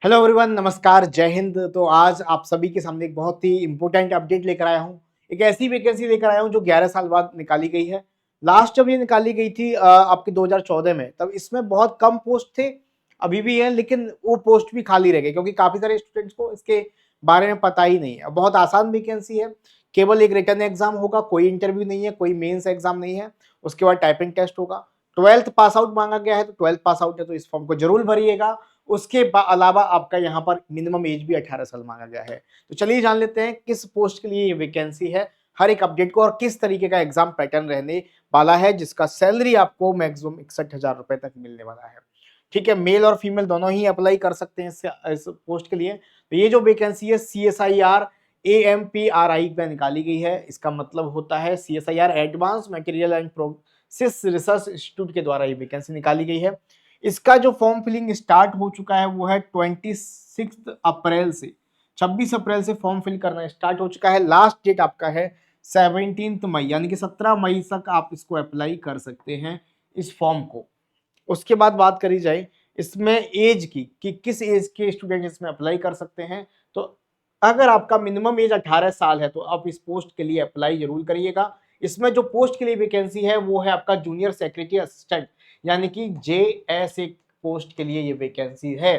Hello everyone, नमस्कार, जय हिंद। तो आज आप सभी के सामने एक बहुत ही इंपॉर्टेंट अपडेट लेकर आया हूँ। एक ऐसी वैकेंसी लेकर आया हूँ जो 11 साल बाद निकाली गई है। लास्ट जब ये निकाली गई थी आपके 2014 में, तब इसमें बहुत कम पोस्ट थे, अभी भी है, लेकिन वो पोस्ट भी खाली रह गए क्योंकि काफी सारे स्टूडेंट्स को इसके बारे में पता ही नहीं है। बहुत आसान वैकेंसी है, केवल एक रिटर्न एग्जाम होगा, कोई इंटरव्यू नहीं है, कोई मेंस एग्जाम नहीं है। उसके बाद टाइपिंग टेस्ट होगा। 12th पास आउट मांगा गया है, तो 12th पास आउट है तो इस फॉर्म को जरूर भरिएगा। उसके अलावा आपका यहाँ पर मिनिमम एज भी 18 साल मांगा गया है। तो चलिए जान लेते हैं किस पोस्ट के लिए ये वैकेंसी है, हर एक अपडेट को, और किस तरीके का एग्जाम पैटर्न रहने वाला है, जिसका सैलरी आपको मैक्सिमम 61,000 रुपए तक मिलने वाला है। ठीक है, मेल और फीमेल दोनों ही अप्लाई कर सकते हैं इस पोस्ट के लिए। तो ये जो वैकेंसी है CSIR AMPRI पे निकाली गई है। इसका मतलब होता है CSIR advance material and process research institute के द्वारा ये वैकेंसी निकाली गई है। इसका जो फॉर्म फिलिंग स्टार्ट हो चुका है वो है 26 अप्रैल से। 26 अप्रैल से फॉर्म फिल करना स्टार्ट हो चुका है। लास्ट डेट आपका है 17 मई, यानी कि 17 मई तक आप इसको अप्लाई कर सकते हैं, इस फॉर्म को। उसके बाद बात करी जाए इसमें एज की कि किस एज के स्टूडेंट इसमें अप्लाई कर सकते हैं, तो अगर आपका मिनिमम एज 18 साल है तो आप इस पोस्ट के लिए अप्लाई जरूर करिएगा। इसमें जो पोस्ट के लिए वैकेंसी है वो है आपका जूनियर सेक्रेटरी असिस्टेंट, यानी कि JSA पोस्ट के लिए ये वैकेंसी है।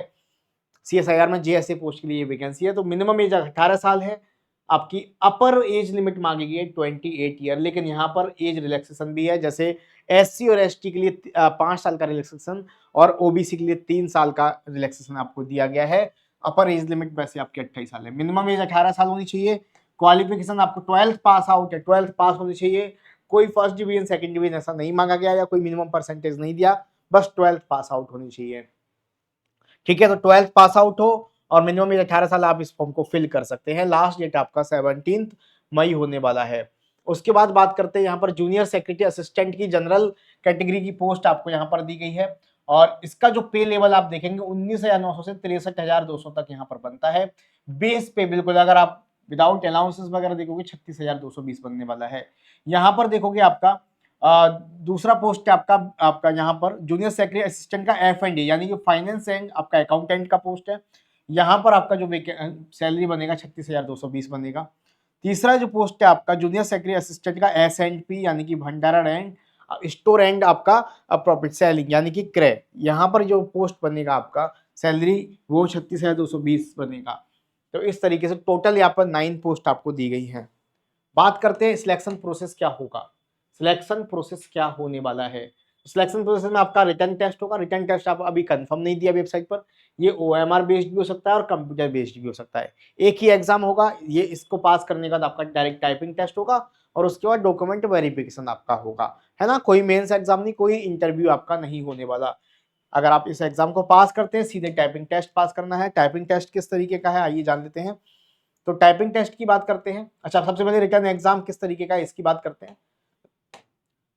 CSIR में JSA पोस्ट के लिए ये वैकेंसी है। तो मिनिमम एज 18 साल है। आपकी अपर एज लिमिट मांगी गई है 28 ईयर, लेकिन यहाँ पर एज रिलैक्सेशन भी है। जैसे SC और ST के लिए 5 साल का रिलैक्सेशन और OBC के लिए 3 साल का रिलैक्सेशन आपको दिया गया है। अपर एज लिमिट वैसे आपकी 28 साल है, मिनिमम एज 18 साल होनी चाहिए। क्वालिफिकेशन आपको 12th पास आउट है, 12th पास होनी चाहिए। कोई फर्स्ट डिवीजन सेकंड डिवीजन ऐसा नहीं मांगा गया या कोई मिनिमम परसेंटेज नहीं दिया, बस 12th पास आउट होनी चाहिए। ठीक है, तो 12th पास आउट हो और मिनिमम एज 18 साल, आप इस फॉर्म को फिल कर सकते हैं। लास्ट डेट आपका 17 मई होने वाला है। उसके बाद बात करते हैं यहाँ पर जूनियर सेक्रेटरी असिस्टेंट की जनरल कैटेगरी की पोस्ट आपको यहाँ पर दी गई है। और इसका जो पे लेवल आप देखेंगे 19,900 से 63,200 तक यहाँ पर बनता है। बेस पे बिल्कुल अगर आप विदाउट अलाउंसेस वगैरह देखोगे 36,220 बनने वाला है। यहाँ पर देखोगे आपका दूसरा पोस्ट है आपका आपका यहाँ पर जूनियर सेक्रेटरी असिस्टेंट का F&D, यानी कि फाइनेंस एंड आपका अकाउंटेंट का पोस्ट है। यहाँ पर आपका जो सैलरी बनेगा 36,220 बनेगा। तीसरा जो पोस्ट है आपका जूनियर सेक्रेटरी असिस्टेंट का S&P, यानी कि भंडारण एंड स्टोर एंड आपका प्रॉफिट सेलिंग, यानी कि क्रय। यहाँ पर जो पोस्ट बनेगा आपका सैलरी वो 36,220 बनेगा। तो इस तरीके से टोटल यहाँ पर 9 पोस्ट आपको दी गई है। बात करते हैं सिलेक्शन प्रोसेस क्या होगा। सिलेक्शन प्रोसेस क्या होने वाला है, सिलेक्शन प्रोसेस में आपका रिटर्न टेस्ट होगा। रिटर्न टेस्ट आप अभी कंफर्म नहीं दिया वेबसाइट पर, ये OMR बेस्ड भी हो सकता है और कंप्यूटर बेस्ड भी हो सकता है। एक ही एग्जाम होगा ये, इसको पास करने के बाद आपका डायरेक्ट टाइपिंग टेस्ट होगा और उसके बाद डॉक्यूमेंट वेरिफिकेशन आपका होगा, है ना। कोई मेंस एग्जाम नहीं, कोई इंटरव्यू आपका नहीं होने वाला। अगर आप इस एग्जाम को पास करते हैं सीधे टाइपिंग टेस्ट पास करना है। टाइपिंग टेस्ट किस तरीके का है आइए जान लेते हैं। तो टाइपिंग टेस्ट की बात करते हैं। अच्छा, सबसे पहले रिटर्न एग्जाम किस तरीके का है इसकी बात करते हैं।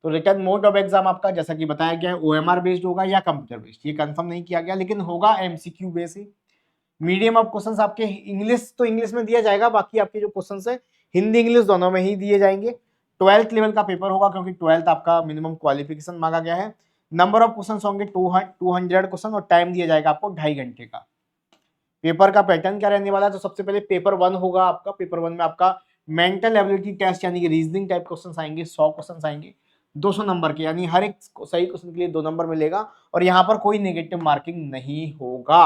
तो रिटर्न मोड ऑफ एग्जाम आपका जैसा कि बताया गया है OMR बेस्ड होगा या कंप्यूटर बेस्ड, ये कंफर्म नहीं किया गया, लेकिन होगा MCQ based. Medium of questions आपके इंग्लिश, तो इंग्लिश में दिया जाएगा, बाकी आपके जो क्वेश्चंस है हिंदी इंग्लिश दोनों में ही दिए जाएंगे। 12th लेवल का पेपर होगा क्योंकि 12th आपका मिनिमम क्वालिफिकेशन मांगा गया है। नंबर ऑफ क्वेश्चन होंगे 200 क्वेश्चन और टाइम दिया जाएगा आपको 2.5 घंटे का। पेपर का पैटर्न क्या रहने वाला है, तो सबसे पहले पेपर 1 होगा आपका। पेपर 1 में आपका मेंटल एबिलिटी टेस्ट यानी कि रीजनिंग टाइप क्वेश्चन आएंगे, 100 क्वेश्चन आएंगे 200 नंबर के, यानी हर एक सही क्वेश्चन के लिए 2 नंबर मिलेगा और यहाँ पर कोई नेगेटिव मार्किंग नहीं होगा।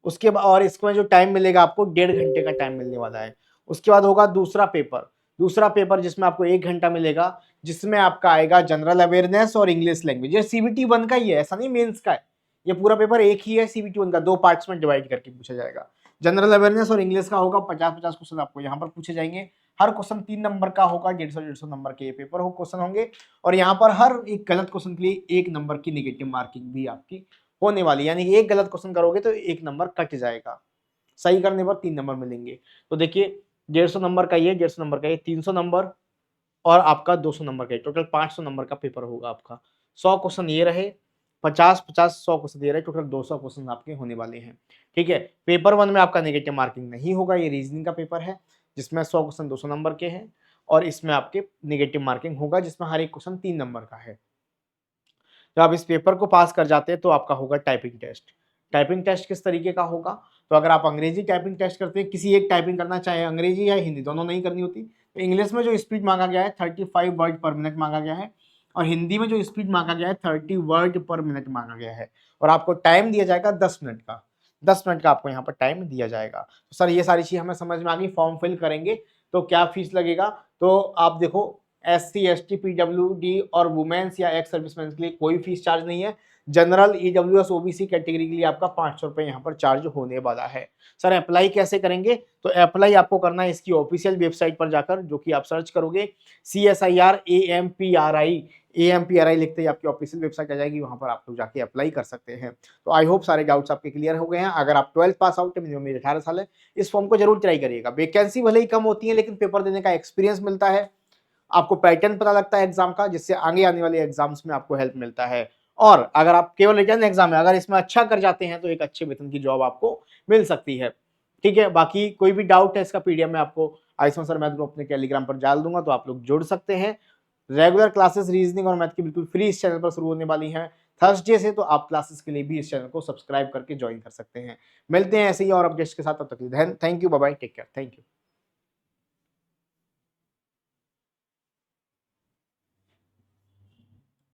उसके बाद और इसमें जो टाइम मिलेगा आपको 1.5 घंटे का टाइम मिलने वाला है। उसके बाद होगा दूसरा पेपर। दूसरा पेपर जिसमें आपको 1 घंटा मिलेगा, जिसमें आपका आएगा जनरल अवेयरनेस और इंग्लिश लैंग्वेज। ये CBT 1 का ही है, ऐसा नहीं मेंस का है। ये पूरा पेपर एक ही है, CBT 1 का 2 पार्ट्स में डिवाइड करके पूछा जाएगा। जनरल अवेयरनेस और इंग्लिश का होगा, 50-50 क्वेश्चन आपको यहाँ पर पूछे जाएंगे। हर क्वेश्चन 3 नंबर का होगा, 150-150 नंबर के ये पेपर हो क्वेश्चन होंगे। और यहाँ पर हर एक गलत क्वेश्चन के लिए 1 नंबर की नेगेटिव मार्किंग भी आपकी होने वाली, यानी कि एक गलत क्वेश्चन करोगे तो 1 नंबर कट जाएगा, सही करने पर 3 नंबर मिलेंगे। तो देखिए 150 नंबर का ये, 150 नंबर का ये, 300 नंबर और आपका 200 नंबर का, टोटल 500 नंबर का पेपर होगा आपका। 100 क्वेश्चन ये रहे, 50-50 100 क्वेश्चन ये रहे, टोटल 200 क्वेश्चन आपके होने वाले हैं। ठीक है, पेपर 1 में आपका नेगेटिव मार्किंग नहीं होगा, ये रीजनिंग का पेपर है जिसमें 100 क्वेश्चन 200 नंबर के हैं, और इसमें आपके नेगेटिव मार्किंग होगा जिसमें हर एक क्वेश्चन 3 नंबर का है। जब आप इस पेपर को पास कर जाते हैं तो आपका होगा टाइपिंग टेस्ट। टाइपिंग टेस्ट किस तरीके का होगा, तो अगर आप अंग्रेजी टाइपिंग टेस्ट करते हैं, किसी एक टाइपिंग करना चाहे अंग्रेजी या हिंदी दोनों नहीं करनी होती, तो इंग्लिश में जो स्पीड मांगा गया है 35 वर्ड पर मिनट मांगा गया है, और हिंदी में जो स्पीड मांगा गया है 30 वर्ड पर मिनट मांगा गया है, और आपको टाइम दिया जाएगा 10 मिनट का। 10 मिनट का आपको यहाँ पर टाइम दिया जाएगा। तो सर ये सारी चीज हमें समझ में आ गई। फॉर्म फिल करेंगे तो क्या फीस लगेगा, तो आप देखो SC ST PWD और वुमेन्स या एक्स सर्विसमैन के लिए कोई फीस चार्ज नहीं है। जनरल EWS OBC कैटेगरी के लिए आपका 500 रुपए यहाँ पर चार्ज होने वाला है। सर अप्लाई कैसे करेंगे, तो अप्लाई आपको करना है इसकी ऑफिशियल वेबसाइट पर जाकर, जो कि आप सर्च करोगे CSIR AMPRI लिखते ही आपकी ऑफिशियल वेबसाइट आ जाएगी, वहां पर आप लोग जाके अप्लाई कर सकते हैं। तो आई होप सारे डाउट्स आपके क्लियर हो गए हैं। अगर आप 12th पास आउट है, मिनिमम एज 18 साल है, इस फॉर्म को जरूर ट्राई करिएगा। वैकेंसी भले ही कम होती है लेकिन पेपर देने का एक्सपीरियंस मिलता है, आपको पैटर्न पता लगता है एग्जाम का, जिससे आगे आने वाले एग्जाम्स में आपको हेल्प मिलता है। और अगर आप केवल रिटर्न एग्जाम है, अगर इसमें अच्छा कर जाते हैं तो एक अच्छे वेतन की जॉब आपको मिल सकती है। ठीक है, बाकी कोई भी डाउट है इसका PDF में आपको आयुष्मान सर मैथ ग्रुप अपने टेलीग्राम पर डाल दूंगा, तो आप लोग जुड़ सकते हैं। रेगुलर क्लासेस रीजनिंग और मैथ की बिल्कुल फ्री इस चैनल पर शुरू होने वाली हैं थर्सडे से, तो आप क्लासेस के लिए भी इस चैनल को सब्सक्राइब करके ज्वाइन कर सकते हैं। मिलते हैं ऐसे ही और अपडेट्स के साथ, तब तक thank you, bye bye, take care, thank you.